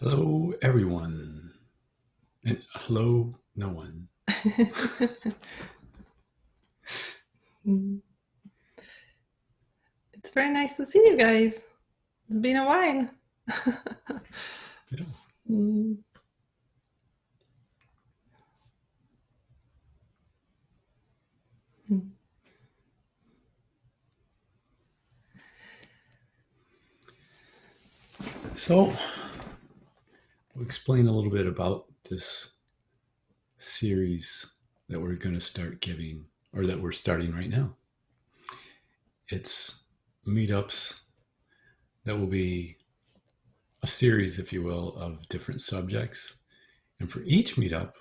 Hello, everyone. And hello, no one. It's very nice to see you guys. It's been a while. Yeah. Mm. So, we'll explain a little bit about this series that we're going to start giving, or that we're starting right now. It's meetups that will be a series, if you will, of different subjects. And for each meetup,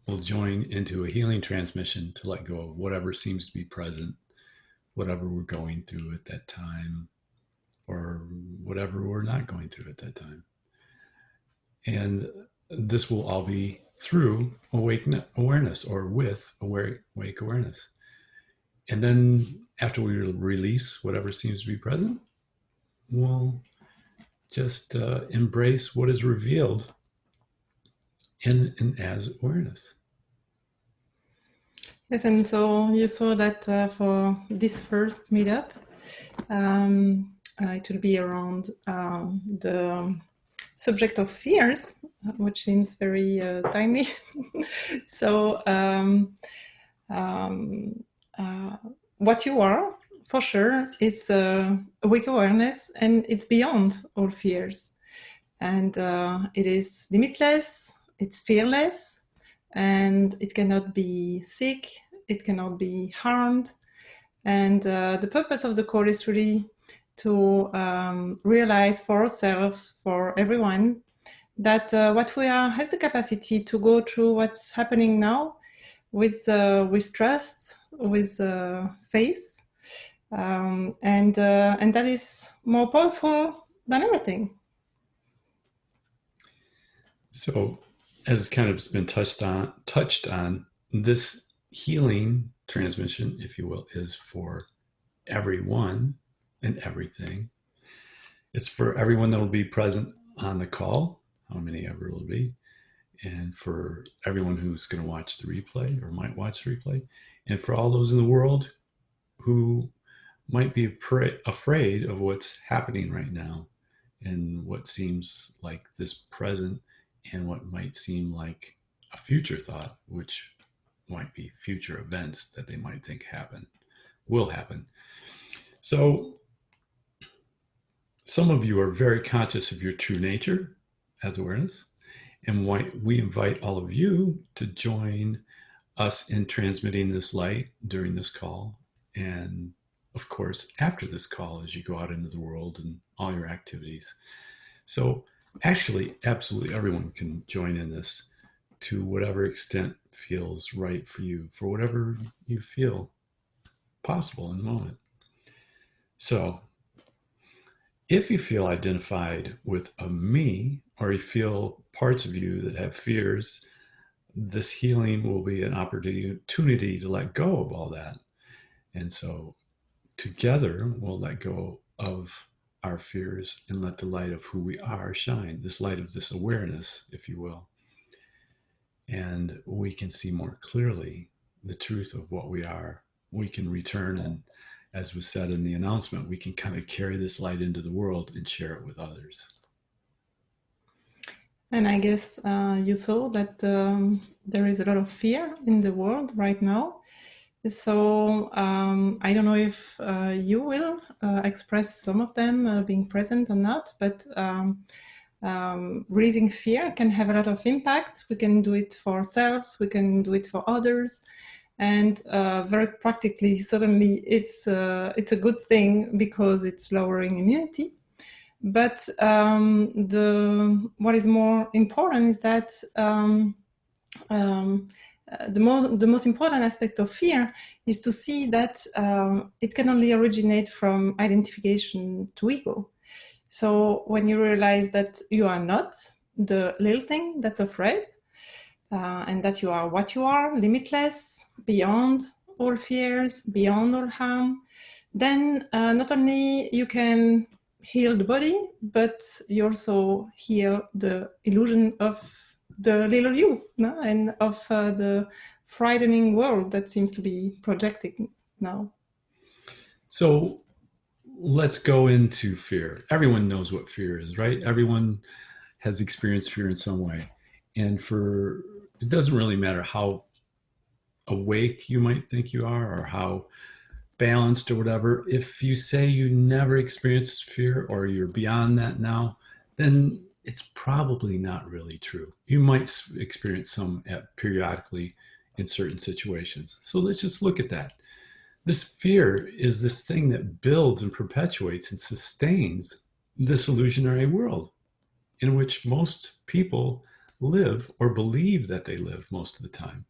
we'll join into a healing transmission to let go of whatever seems to be present, whatever we're going through at that time, or whatever we're not going through at that time. And this will all be through awake awareness, or with awake awareness. And then after we release whatever seems to be present, we'll just embrace what is revealed in and as awareness. Yes, and so you saw that for this first meetup, it will be around the subject of fears, which seems very timely. So, what you are, for sure, it's awake awareness, and it's beyond all fears. And it is limitless, it's fearless, and it cannot be sick, it cannot be harmed. And the purpose of the call is really to realize for ourselves, for everyone, that what we are has the capacity to go through what's happening now with trust, with faith, and that is more powerful than everything. So, as kind of been touched on, this healing transmission, if you will, is for everyone and everything. It's for everyone that will be present on the call, how many ever it will be, and for everyone who's going to watch the replay or might watch the replay, and for all those in the world who might be afraid of what's happening right now and what seems like this present and what might seem like a future thought, which might be future events that they might think will happen. So some of you are very conscious of your true nature as awareness, and why we invite all of you to join us in transmitting this light during this call, and of course after this call as you go out into the world and all your activities. So actually, absolutely everyone can join in this to whatever extent feels right for you, for whatever you feel possible in the moment. So if you feel identified with a me, or you feel parts of you that have fears, this healing will be an opportunity to let go of all that. And so together we'll let go of our fears and let the light of who we are shine, this light of this awareness, if you will. And we can see more clearly the truth of what we are. We can return, and as was said in the announcement, we can kind of carry this light into the world and share it with others. And I guess you saw that there is a lot of fear in the world right now. So I don't know if you will express some of them being present or not, but raising fear can have a lot of impact. We can do it for ourselves, we can do it for others. And very practically, certainly it's a good thing because it's lowering immunity. But what is more important is that the most important aspect of fear is to see that it can only originate from identification to ego. So when you realize that you are not the little thing that's afraid, and that you are what you are, limitless, beyond all fears, beyond all harm, then not only you can heal the body, but you also heal the illusion of the little you, no? And of the frightening world that seems to be projecting now. So let's go into fear. Everyone knows what fear is, right? Everyone has experienced fear in some way. And for it doesn't really matter how awake you might think you are or how balanced or whatever. If you say you never experienced fear or you're beyond that now, then it's probably not really true. You might experience some periodically in certain situations. So let's just look at that. This fear is this thing that builds and perpetuates and sustains this illusionary world in which most people live or believe that they live most of the time.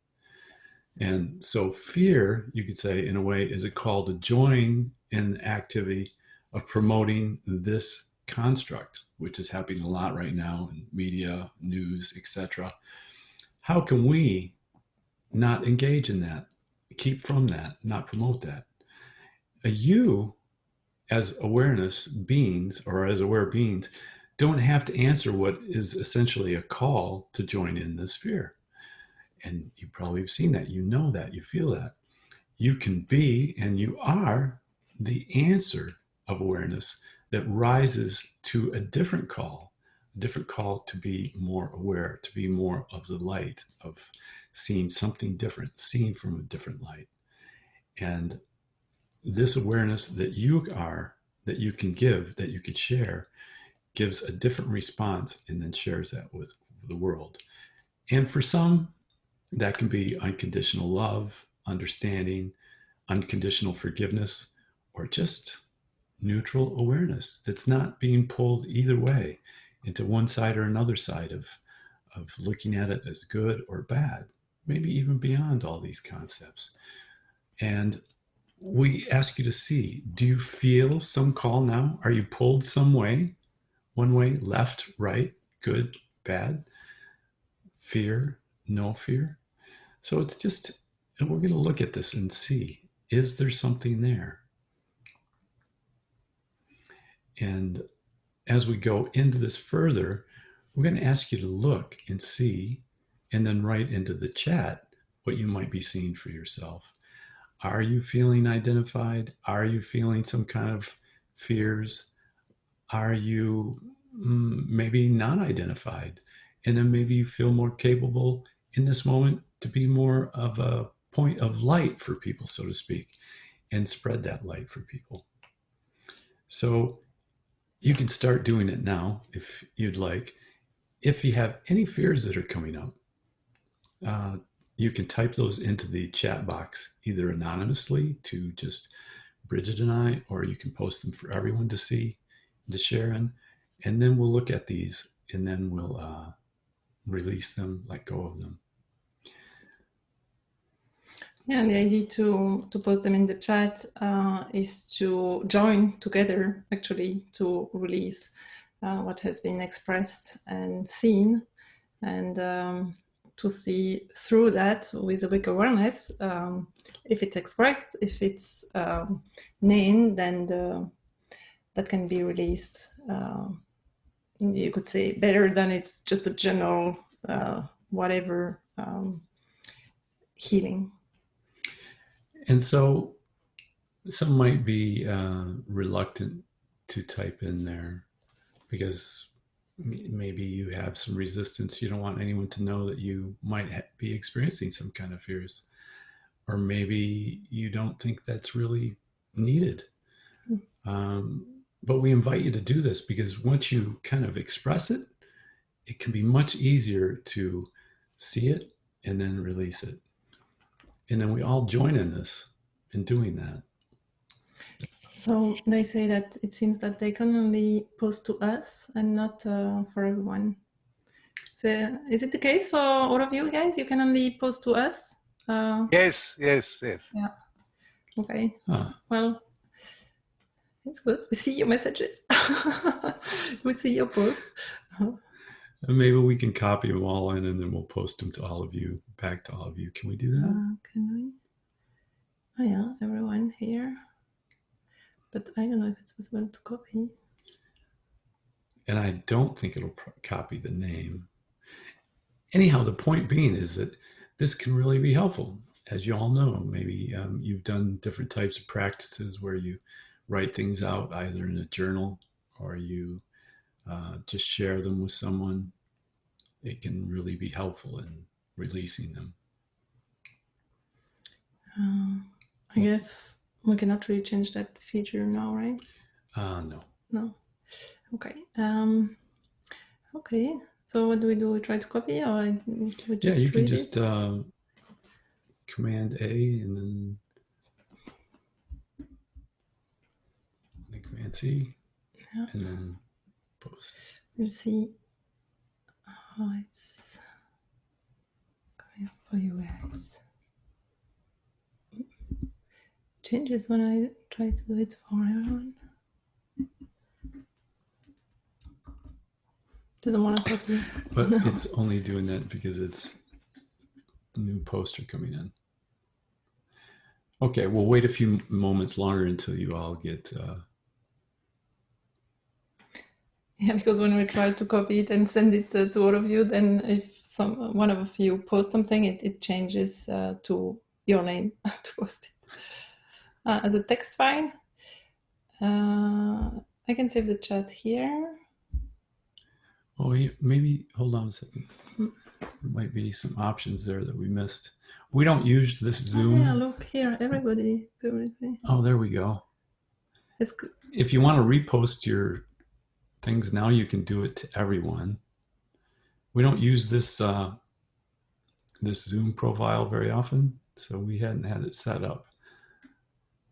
And so, fear, you could say, in a way, is a call to join in the activity of promoting this construct, which is happening a lot right now in media, news, etc. How can we not engage in that, keep from that, not promote that? You, as awareness beings or as aware beings, don't have to answer what is essentially a call to join in this fear. And you probably have seen that, you know that, you feel that. You can be and you are the answer of awareness that rises to a different call to be more aware, to be more of the light, of seeing something different, seeing from a different light. And this awareness that you are, that you can give, that you could share, gives a different response and then shares that with the world. And for some, that can be unconditional love, understanding, unconditional forgiveness, or just neutral awareness that's not being pulled either way into one side or another side of looking at it as good or bad, maybe even beyond all these concepts. And we ask you to see, do you feel some call now? Are you pulled some way? One way, left, right, good, bad, fear, no fear? So it's just, and we're going to look at this and see, is there something there? And as we go into this further, we're going to ask you to look and see, and then write into the chat what you might be seeing for yourself. Are you feeling identified? Are you feeling some kind of fears? Are you maybe not identified? And then maybe you feel more capable in this moment to be more of a point of light for people, so to speak, and spread that light for people. So you can start doing it now if you'd like. If you have any fears that are coming up, you can type those into the chat box, either anonymously to just Brigitte and I, or you can post them for everyone to see, to share in, and then we'll look at these and then we'll release them, let go of them. Yeah, the idea to post them in the chat is to join together, actually, to release what has been expressed and seen, and to see through that with awake awareness. If it's expressed, if it's named, then that can be released. You could say better than it's just a general whatever healing. And so some might be reluctant to type in there because maybe you have some resistance. You don't want anyone to know that you might be experiencing some kind of fears. Or maybe you don't think that's really needed. But we invite you to do this because once you kind of express it, it can be much easier to see it and then release it. And then we all join in this, in doing that. So they say that it seems that they can only post to us and not for everyone. So is it the case for all of you guys? You can only post to us? Yes. Yeah. Okay. Well, it's good. We see your messages. We see your posts. And maybe we can copy them all in and then we'll post them to all of you, back to all of you. Can we do that? Can we? Oh yeah, everyone here. But I don't know if it's possible to copy. And I don't think it'll copy the name. Anyhow, the point being is that this can really be helpful. As you all know, maybe you've done different types of practices where you write things out either in a journal or you just share them with someone. It can really be helpful in releasing them. I guess we cannot really change that feature now, right? No. No. Okay. Okay. So what do? We try to copy, or we Yeah, you just can read just it? Command A and then Command C, Yeah. and then post. We'll see how it's going for you guys. Changes when I try to do it for everyone. Doesn't want to copy. But it's only doing that because it's a new poster coming in. Okay, we'll wait a few moments longer until you all get. Yeah, because when we try to copy it and send it to all of you, then if one of you post something, it changes to your name to post it. As a text file, I can save the chat here. Oh, maybe hold on a second. There might be some options there that we missed. We don't use this Zoom. Oh, yeah, look here, everybody. Oh, there we go. If you want to repost your things now, you can do it to everyone. We don't use this this Zoom profile very often, so we hadn't had it set up.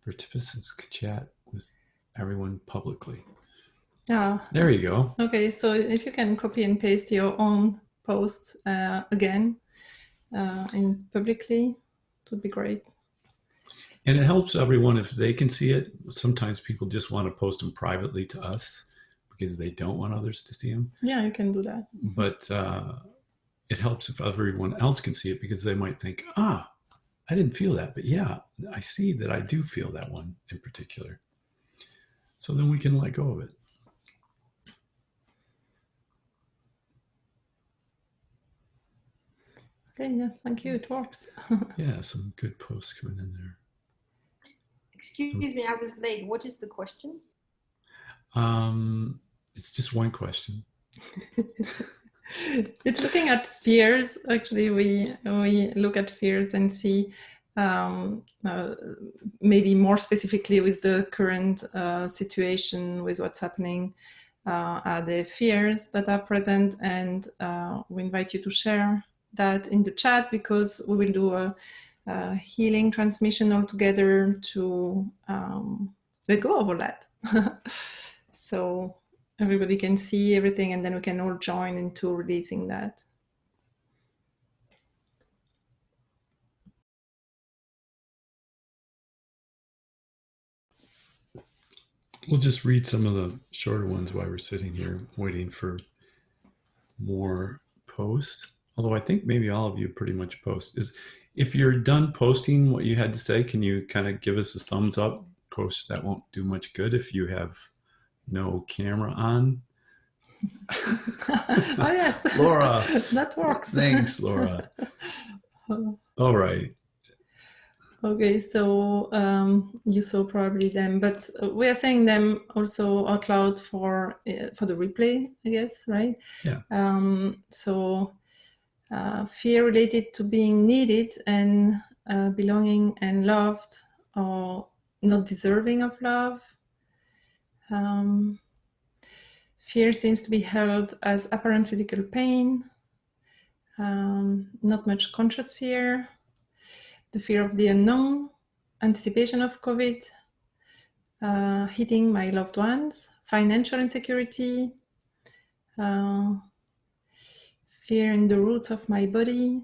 Participants could chat with everyone publicly. Yeah. There you go. Okay, so if you can copy and paste your own post again and publicly, it would be great. And it helps everyone if they can see it. Sometimes people just want to post them privately to us because they don't want others to see them. Yeah, you can do that. But it helps if everyone else can see it because they might think, I didn't feel that. But yeah, I see that I do feel that one in particular. So then we can let go of it. Okay, yeah, thank you. It works. Yeah, some good posts coming in there. Excuse me, I was late. What is the question? It's just one question. It's looking at fears. Actually, we look at fears and see maybe more specifically with the current situation, with what's happening, are the fears that are present, and we invite you to share that in the chat because we will do a healing transmission all together to let go of all that. So everybody can see everything, and then we can all join into releasing that. We'll just read some of the shorter ones while we're sitting here waiting for more posts. Although I think maybe all of you pretty much post. If you're done posting what you had to say, can you kind of give us a thumbs up? Of course, that won't do much good if you have no camera on. Oh, yes. Laura. That works. Thanks, Laura. All right. Okay, so you saw probably them, but we are saying them also out loud for the replay, I guess, right? Yeah. So fear related to being needed and belonging and loved, or not deserving of love. Fear seems to be held as apparent physical pain, not much conscious fear, the fear of the unknown, anticipation of COVID, hitting my loved ones, financial insecurity, fear in the roots of my body,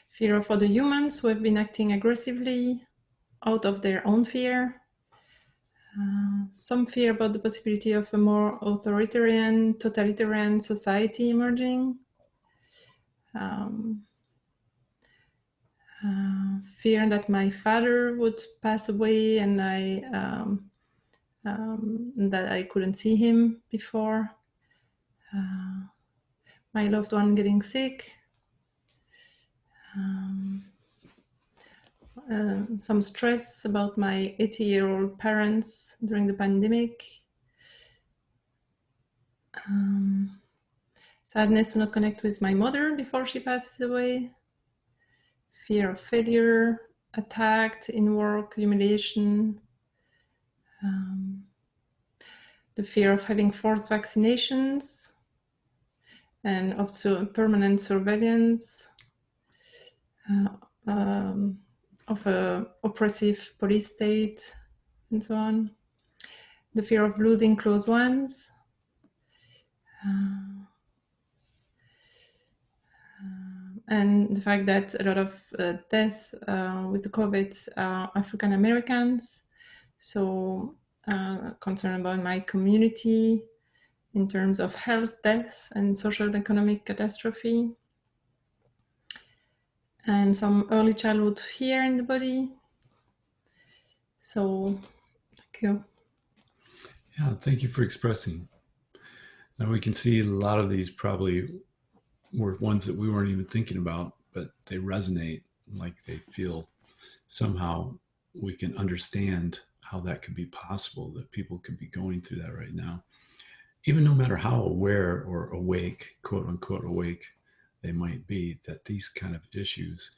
fear of other humans who have been acting aggressively out of their own fear, some fear about the possibility of a more authoritarian, totalitarian society emerging, fear that my father would pass away and I that I couldn't see him before, my loved one getting sick, some stress about my 80-year-old parents during the pandemic, sadness to not connect with my mother before she passes away, fear of failure, attacked in work, humiliation, the fear of having forced vaccinations and also permanent surveillance, of a oppressive police state, and so on. The fear of losing close ones, and the fact that a lot of deaths with the COVID are African Americans. So concerned about my community in terms of health, death, and social and economic catastrophe. And some early childhood fear in the body. So, thank you. Yeah, thank you for expressing. Now we can see a lot of these probably were ones that we weren't even thinking about, but they resonate, like they feel somehow we can understand how that could be possible, that people could be going through that right now. Even no matter how aware or awake, quote unquote, awake they might be, that these kind of issues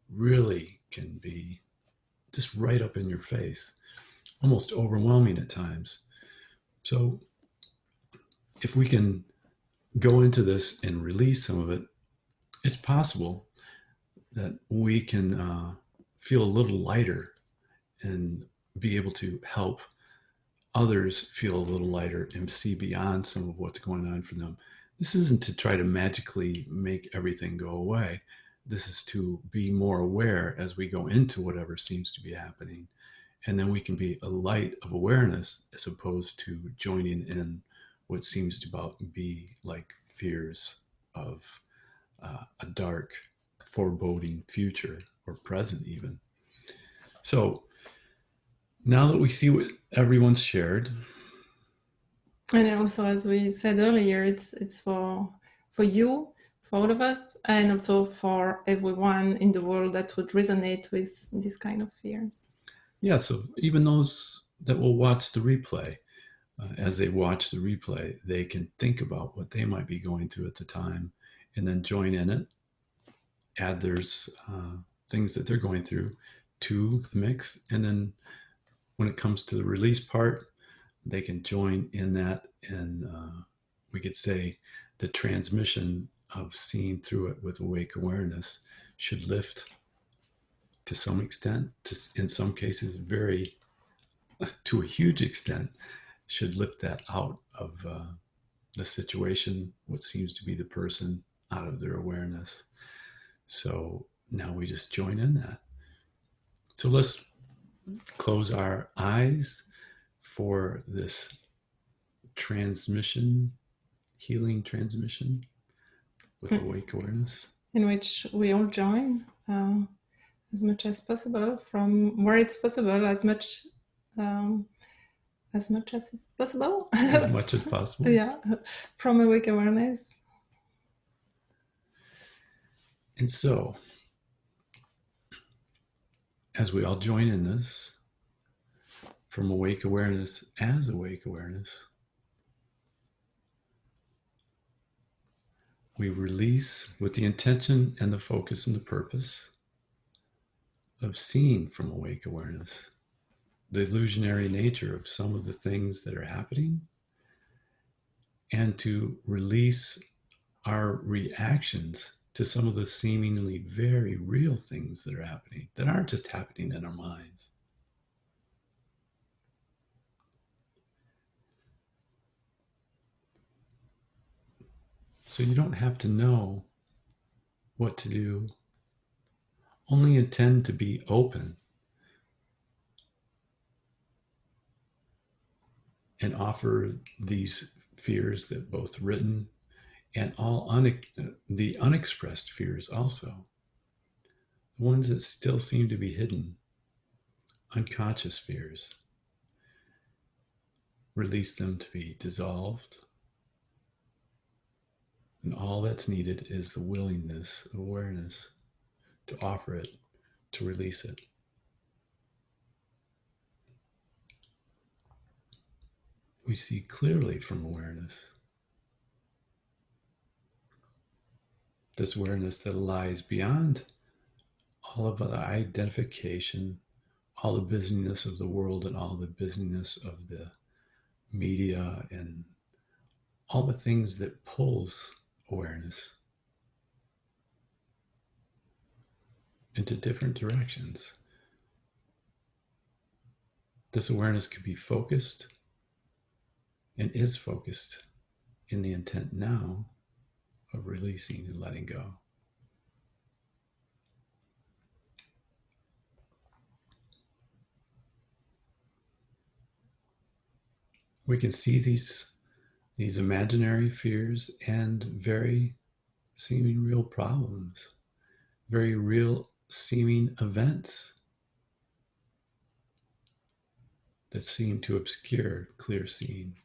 really can be just right up in your face, almost overwhelming at times. So if we can go into this and release some of it, it's possible that we can feel a little lighter and be able to help others feel a little lighter and see beyond some of what's going on for them. This isn't to try to magically make everything go away. This is to be more aware as we go into whatever seems to be happening. And then we can be a light of awareness as opposed to joining in what seems to be like fears of a dark, foreboding future or present even. So now that we see what everyone's shared, and also, as we said earlier, it's for you, for all of us, and also for everyone in the world that would resonate with these kind of fears. Yeah, so even those that will watch the replay, as they watch the replay, they can think about what they might be going through at the time and then join in it, add there's things that they're going through to the mix. And then when it comes to the release part, they can join in that. And we could say the transmission of seeing through it with awake awareness should lift to some extent, in some cases, to a huge extent, should lift that out of the situation, what seems to be the person, out of their awareness. So now we just join in that. So let's close our eyes for this transmission, healing transmission with awake awareness. In which we all join as much as possible, from where it's possible, as much as it's possible. As much as possible. Yeah, from awake awareness. And so, as we all join in this, from awake awareness as awake awareness, we release with the intention and the focus and the purpose of seeing from awake awareness the illusionary nature of some of the things that are happening, and to release our reactions to some of the seemingly very real things that are happening, that aren't just happening in our minds. So you don't have to know what to do. Only intend to be open and offer these fears that both written and all the unexpressed fears also, the ones that still seem to be hidden, unconscious fears. release them to be dissolved. And all that's needed is the willingness of awareness to offer it, to release it. We see clearly from awareness. This awareness that lies beyond all of the identification, all the busyness of the world, and all the busyness of the media, and all the things that pulls awareness into different directions. This awareness can be focused and is focused in the intent now of releasing and letting go. We can see these imaginary fears and very seeming real problems, very real seeming events that seem to obscure clear seeing,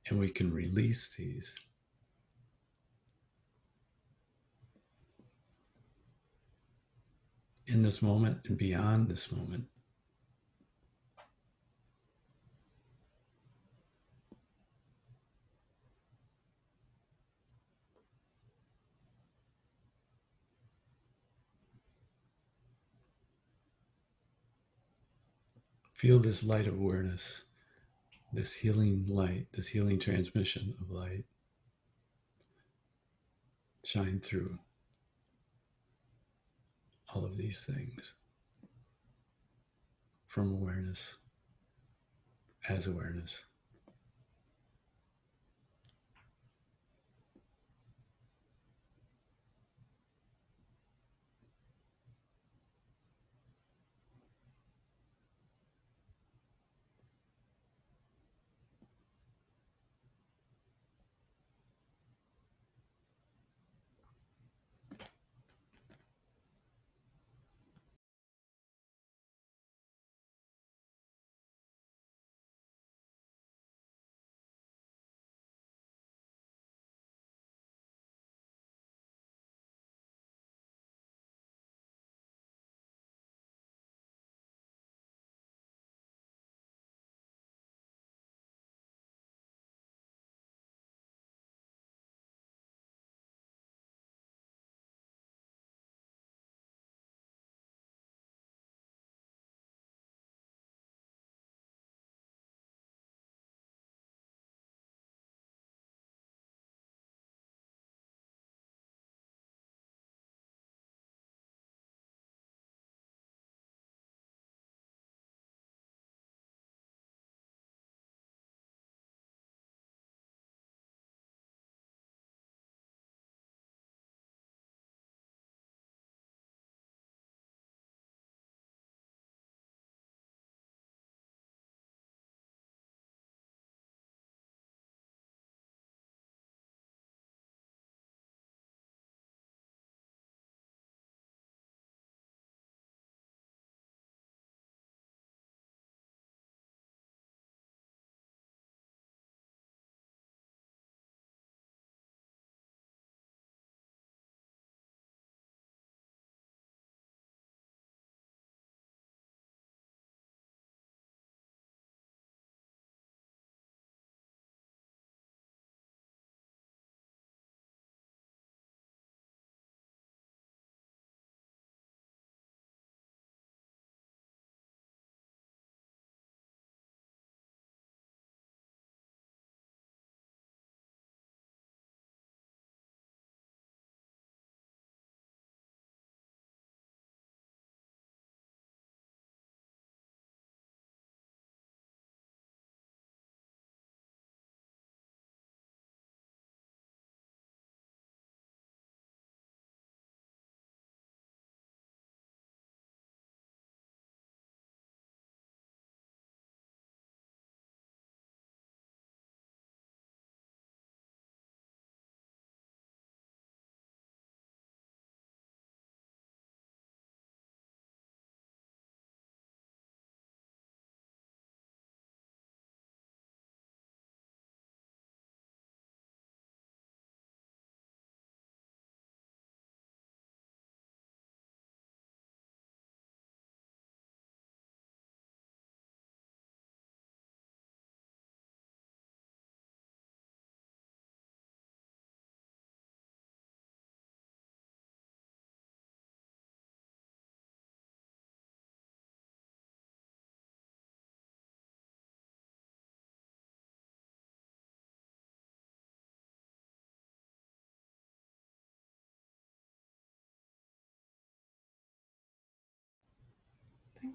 and we can release these. In this moment and beyond this moment. Feel this light of awareness, this healing light, this healing transmission of light shine through all of these things from awareness as awareness.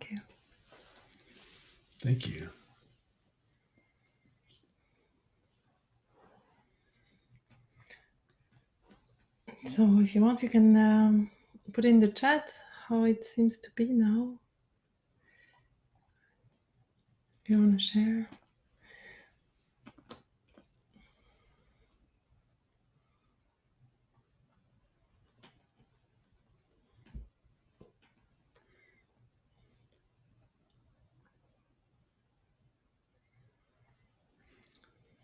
Thank you. Thank you. So if you want, you can put in the chat how it seems to be now. If you want to share.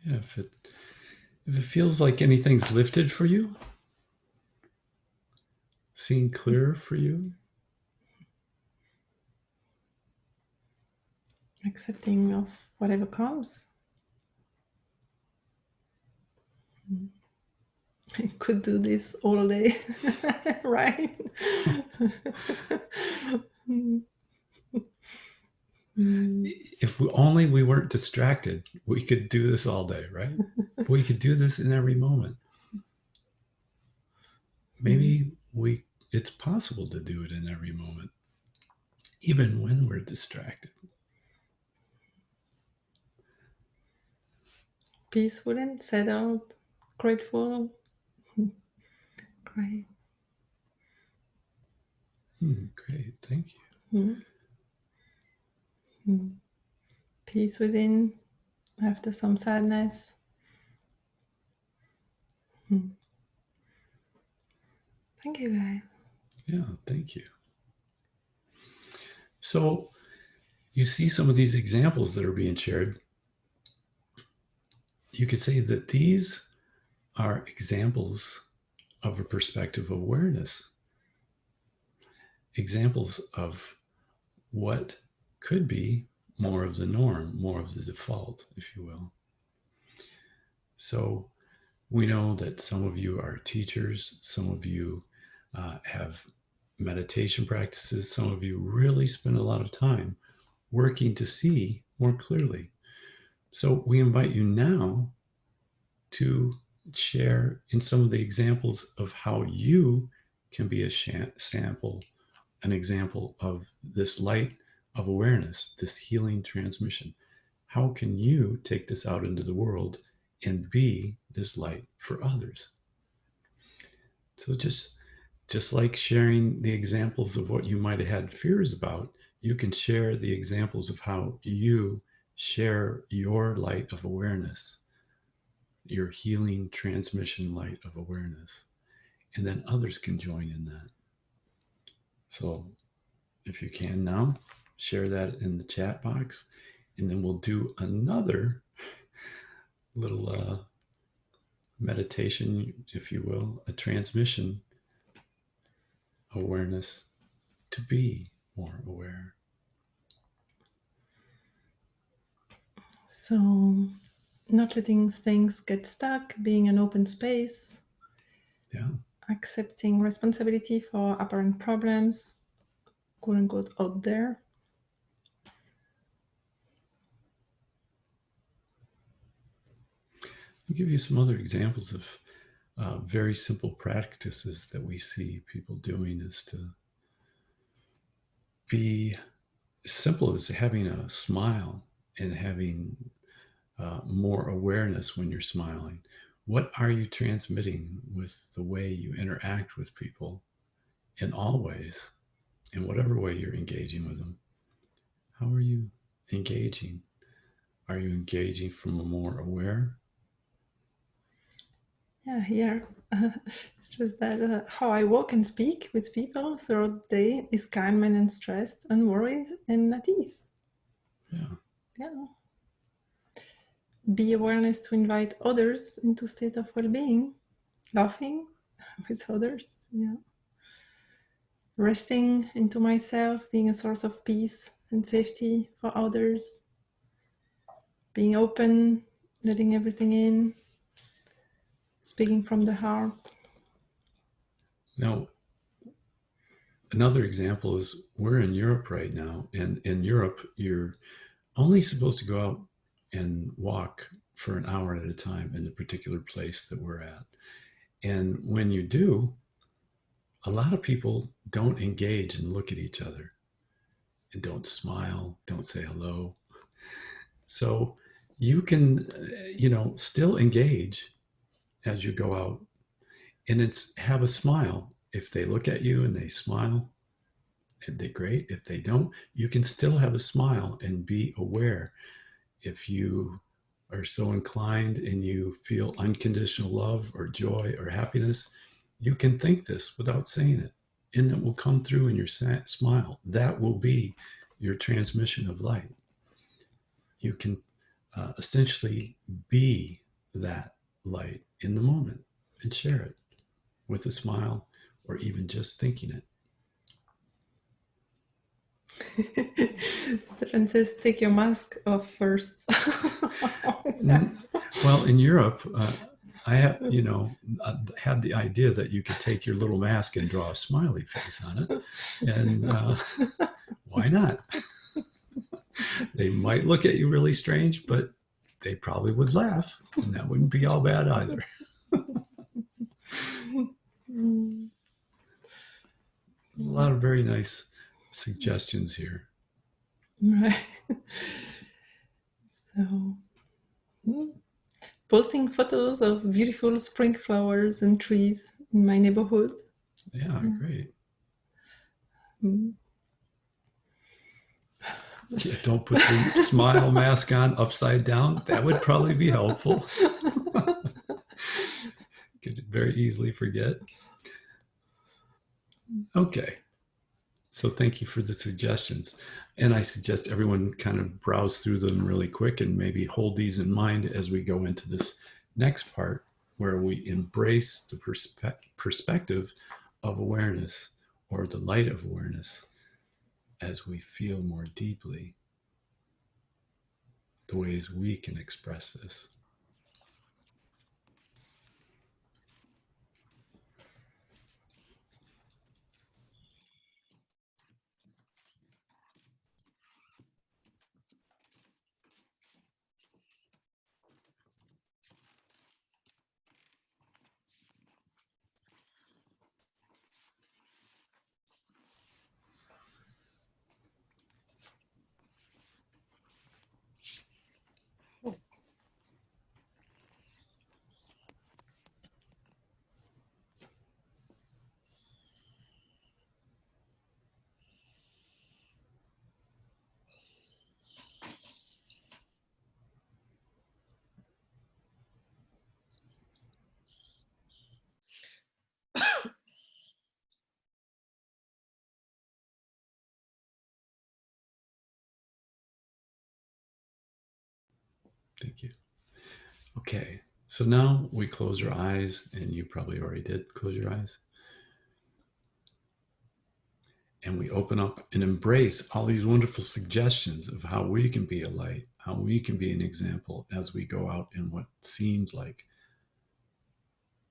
Yeah, if it feels like anything's lifted for you, seeing clearer for you, Accepting of whatever comes. I could do this all day, right? if only we weren't distracted, we could do this all day, right? We could do this in every moment. Maybe it's possible to do it in every moment, even when we're distracted. Peaceful and settled, grateful. Great. Great, thank you. Peace within after some sadness. Thank you, guys. Yeah, thank you. So you see some of these examples that are being shared. You could say that these are examples of a perspective of awareness, examples of what could be more of the norm, more of the default, if you will. So we know that some of you are teachers, some of you have meditation practices, some of you really spend a lot of time working to see more clearly. So we invite you now to share in some of the examples of how you can be a sample, an example of this light of awareness, this healing transmission. How can you take this out into the world and be this light for others? So just like sharing the examples of what you might have had fears about, you can share the examples of how you share your light of awareness, your healing transmission light of awareness, and then others can join in that. So if you can now, share that in the chat box, and then we'll do another little meditation, if you will, a transmission awareness to be more aware. So, not letting things get stuck, being an open space. Yeah. Accepting responsibility for apparent problems, quote unquote, out there. I'll give you some other examples of very simple practices that we see people doing is to be as simple as having a smile and having more awareness when you're smiling. What are you transmitting with the way you interact with people in all ways, in whatever way you're engaging with them? How are you engaging? Are you engaging from a more aware? Yeah, here it's just that how I walk and speak with people throughout the day is calm and unstressed, unworried, and at ease. Yeah. Yeah. Be awareness to invite others into state of well-being, laughing with others. Yeah. Resting into myself, being a source of peace and safety for others. Being open, letting everything in, speaking from the heart. Now, another example is we're in Europe right now, and in Europe, you're only supposed to go out and walk for an hour at a time in the particular place that we're at. And when you do, a lot of people don't engage and look at each other. and don't smile, don't say hello. So you can, still engage as you go out, and it's have a smile. If they look at you and they smile, and they're great. If they don't, you can still have a smile and be aware. If you are so inclined and you feel unconditional love or joy or happiness, you can think this without saying it, and it will come through in your smile. That will be your transmission of light. You can essentially be that light in the moment and share it with a smile or even just thinking it. Stefan says, take your mask off first. Well, in Europe, I have, had the idea that you could take your little mask and draw a smiley face on it. And why not? They might look at you really strange, but they probably would laugh, and that wouldn't be all bad either. A lot of very nice suggestions here. Right. So, posting photos of beautiful spring flowers and trees in my neighborhood. Yeah, great. Yeah, don't put the smile mask on upside down. That would probably be helpful. Could very easily forget. Okay. So thank you for the suggestions. And I suggest everyone kind of browse through them really quick and maybe hold these in mind as we go into this next part where we embrace the perspective of awareness, or the light of awareness, as we feel more deeply the ways we can express this. Thank you. Okay, so now we close our eyes, and you probably already did close your eyes. And we open up and embrace all these wonderful suggestions of how we can be a light, how we can be an example as we go out in what seems like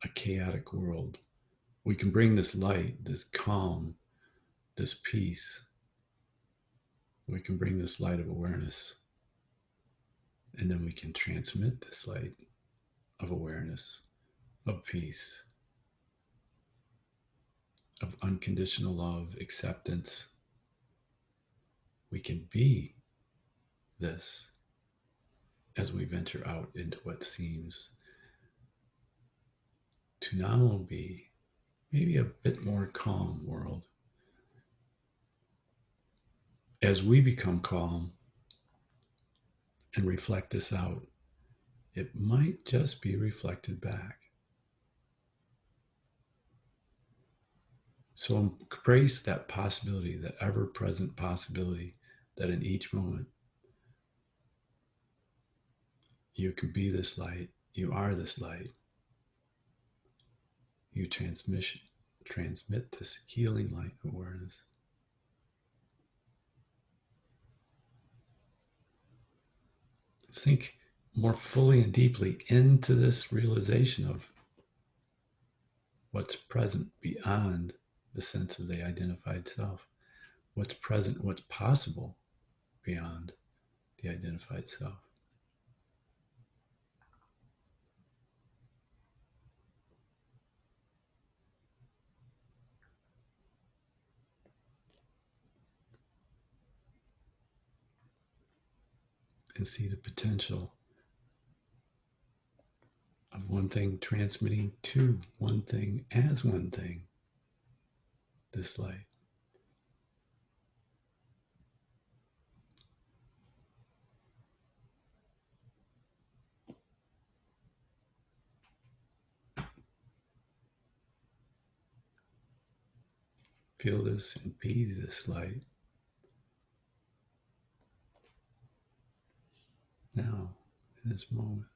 a chaotic world. We can bring this light, this calm, this peace. We can bring this light of awareness, and then we can transmit this light of awareness, of peace, of unconditional love, acceptance. We can be this as we venture out into what seems to now be maybe a bit more calm world. As we become calm and reflect this out, it might just be reflected back. So embrace that possibility, that ever present possibility, that in each moment you can be this light, you are this light. You transmit this healing light awareness. Sink more fully and deeply into this realization of what's present beyond the sense of the identified self, what's present, what's possible beyond the identified self. and see the potential of one thing transmitting to one thing as one thing, this light. Feel this and be this light. Now, in this moment.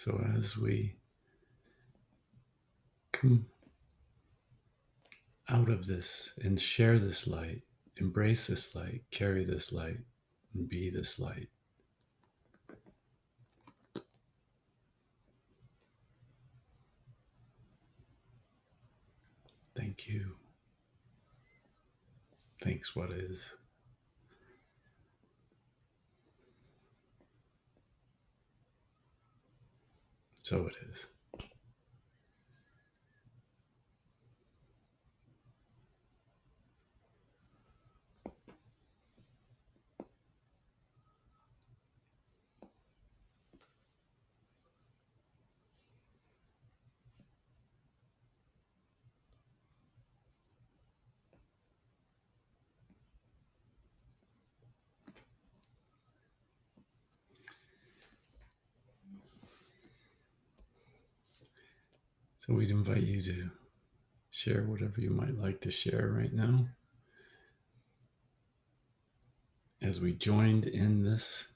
So as we come out of this and share this light, embrace this light, carry this light, and be this light, thank you. Thanks, what is. So it is. So we'd invite you to share whatever you might like to share right now as we joined in this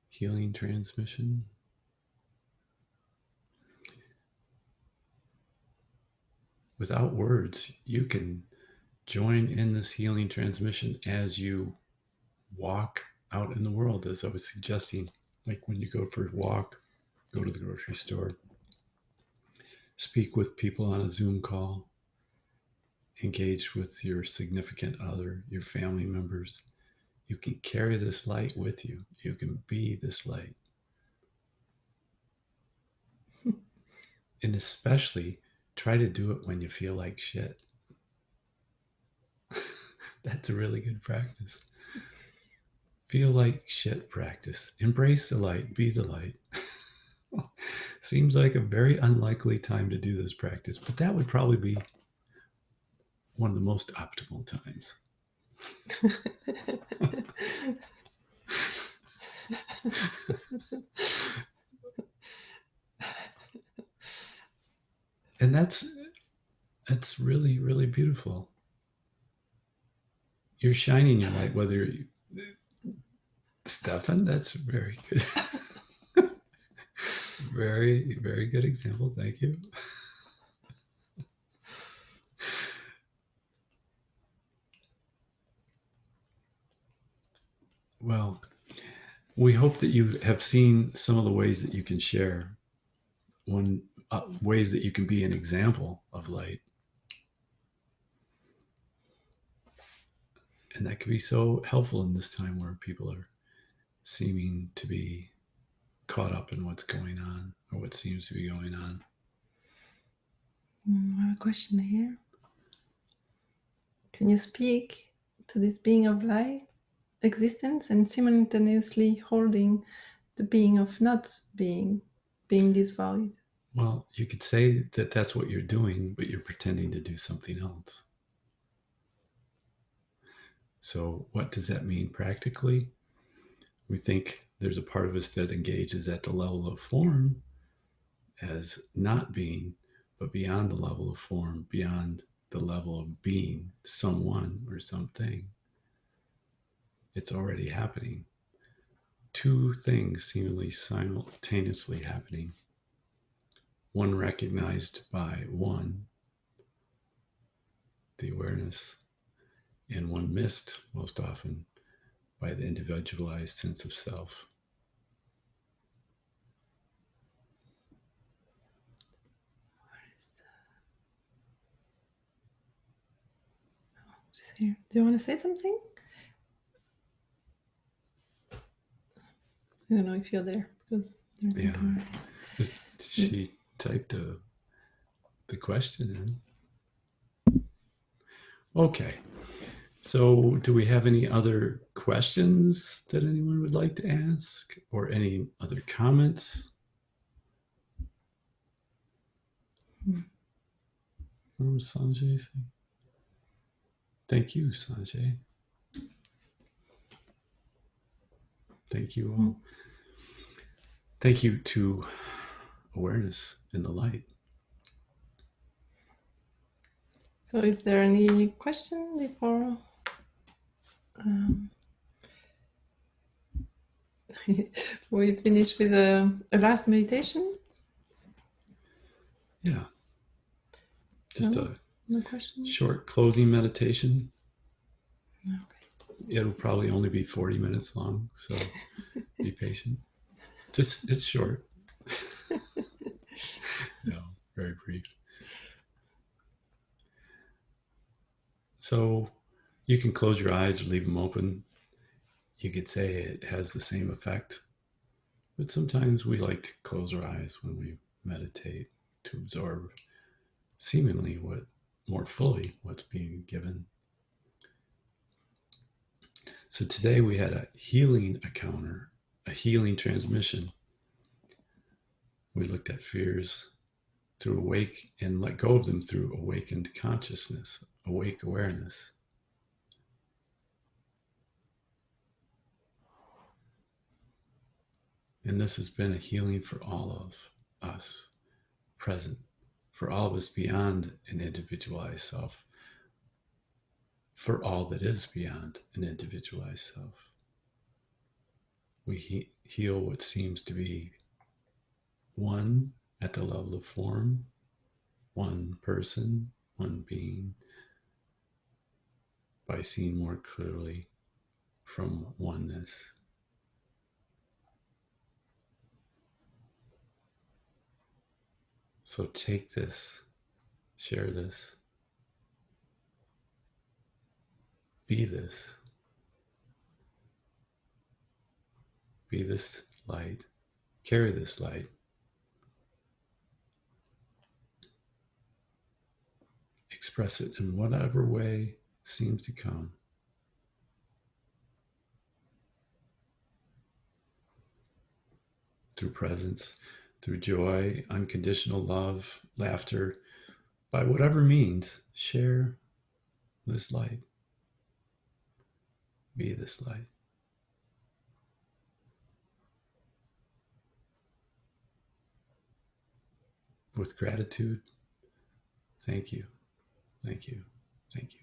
healing transmission. Without words, you can join in this healing transmission as you walk out in the world, as I was suggesting, like when you go for a walk, go to the grocery store, speak with people on a Zoom call, engage with your significant other, your family members. You can carry this light with you. You can be this light. And especially try to do it when you feel like shit. That's a really good practice. Feel like shit practice. Embrace the light. Be the light. Seems like a very unlikely time to do this practice, but that would probably be one of the most optimal times. And that's really, really beautiful. You're shining your light, whether you, Stefan, that's very good. Very, very good example. Thank you. Well, we hope that you have seen some of the ways that you can share, ways that you can be an example of light. And that can be so helpful in this time where people are seeming to be caught up in what's going on or what seems to be going on. I have a question here. Can you speak to this being of light existence and simultaneously holding the being of not being this void? Well, you could say that that's what you're doing, but you're pretending to do something else. So what does that mean practically? We think there's a part of us that engages at the level of form as not being, but beyond the level of form, beyond the level of being someone or something. It's already happening. Two things seemingly simultaneously happening. One recognized by one, the awareness, and one missed most often by the individualized sense of self. She's here. Do you want to say something? I don't know if you're there because Yeah, she typed the question in. Okay. So, do we have any other questions that anyone would like to ask or any other comments? What was Sanjay saying? Thank you, Sanjay. Thank you all. Thank you to awareness in the light. So is there any question before we finish with a last meditation? Yeah. Just No a short closing meditation. Okay. It'll probably only be 40 minutes long, so be patient. It's short. No, very brief. So you can close your eyes or leave them open. You could say it has the same effect, but sometimes we like to close our eyes when we meditate to absorb seemingly more fully what's being given. So today we had a healing encounter, a healing transmission. We looked at fears through awake and let go of them through awakened consciousness, awake awareness. And this has been a healing for all of us present for all of us beyond an individualized self, for all that is beyond an individualized self. We heal what seems to be one at the level of form, one person, one being, by seeing more clearly from oneness. So take this, share this, be this. Be this light, carry this light. Express it in whatever way seems to come. Through presence, through joy, unconditional love, laughter, by whatever means, share this light. Be this light. With gratitude, thank you, thank you, thank you.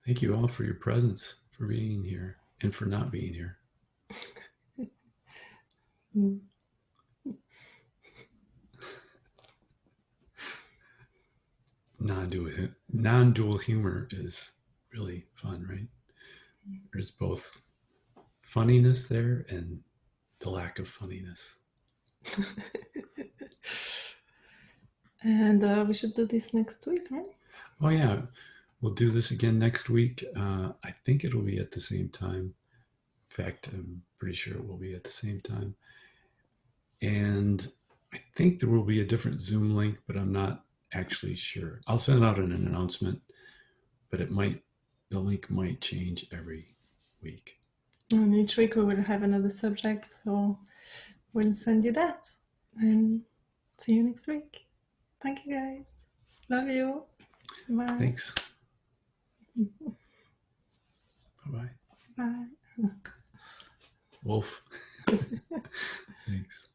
Thank you all for your presence, for being here, and for not being here. Non-dual humor is really fun, right? There's both funniness there and the lack of funniness. And we should do this next week, right? Oh yeah, we'll do this again next week. I think it'll be at the same time. In fact, I'm pretty sure it will be at the same time. And I think there will be a different Zoom link, but I'm not actually sure. I'll send out an announcement, but the link might change every week. And each week we will have another subject, so we'll send you that. And see you next week. Thank you, guys. Love you. Bye. Thanks. Bye-bye. Bye. Wolf. Thanks.